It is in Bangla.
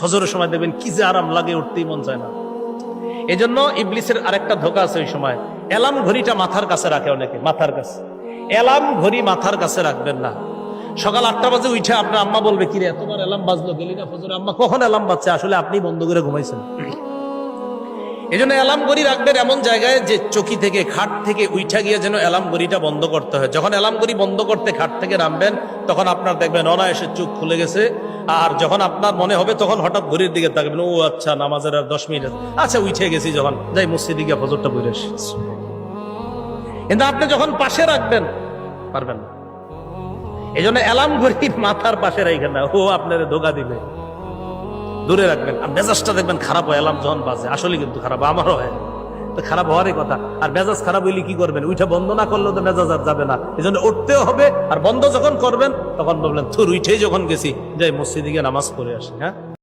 ফজরের সময় দেখবেন কি যে আরাম লাগে, উঠতেই মন চায় না। এই জন্য ইবলিসের আরেকটা ধোঁকা আছে ওই সময়, অ্যালার্ম ঘড়িটা মাথার কাছে রাখে অনেকে, মাথার কাছে। অ্যালার্ম ঘড়ি মাথার কাছে রাখবেন না। সকাল 8টা বাজে উঠে আপনার আম্মা বলবে, কিরে তোমার অ্যালার্ম বাজলো, গেলি না ফজরে? আম্মা কখন অ্যালার্ম বাজছে? আসলে আপনি বন্ধ করে ঘুমাইছেন। এই জন্য অ্যালার্ম ঘড়ি রাখবেন এমন জায়গায় যে চকি থেকে, খাট থেকে উঠা গিয়ে যেন অ্যালার্ম ঘড়িটা বন্ধ করতে হয়। যখন অ্যালার্ম ঘড়ি বন্ধ করতে খাট থেকে নামবেন, তখন আপনার দেখবেন অনায়াসে চোখ খুলে গেছে। আর যখন আপনার মনে হবে, তখন হঠাৎ ঘড়ির দিকে তাকাবেন, ও আচ্ছা নামাজের আর 10 মিনিট, আচ্ছা উঠে গেছি, যখন যাই মসজিদে গিয়ে ফজরটা পড়ে আসি। কিন্তু আপনি যখন পাশে রাখবেন পারবেন না। এই জন্য অ্যালার্ম ঘড়ি মাথার পাশে রাখবেন না, ও আপনার ধোকা দিবে। দূরে রাখবেন। আর মেজাজটা দেখবেন খারাপ হয় অ্যালার্ম যখন বাজে, আসলে কিন্তু খারাপ, আমারও হয়, তো খারাপ হওয়ারই কথা। আর মেজাজ খারাপ হইলে কি করবেন? উঠে বন্ধ না করলে তো মেজাজ আর যাবে না। এই জন্য উঠতেও হবে, আর বন্ধ যখন করবেন তখন বলবেন, থুর উঠেই যখন গেছি, যাই মসজিদে গিয়ে নামাজ পড়ে আসি। হ্যাঁ।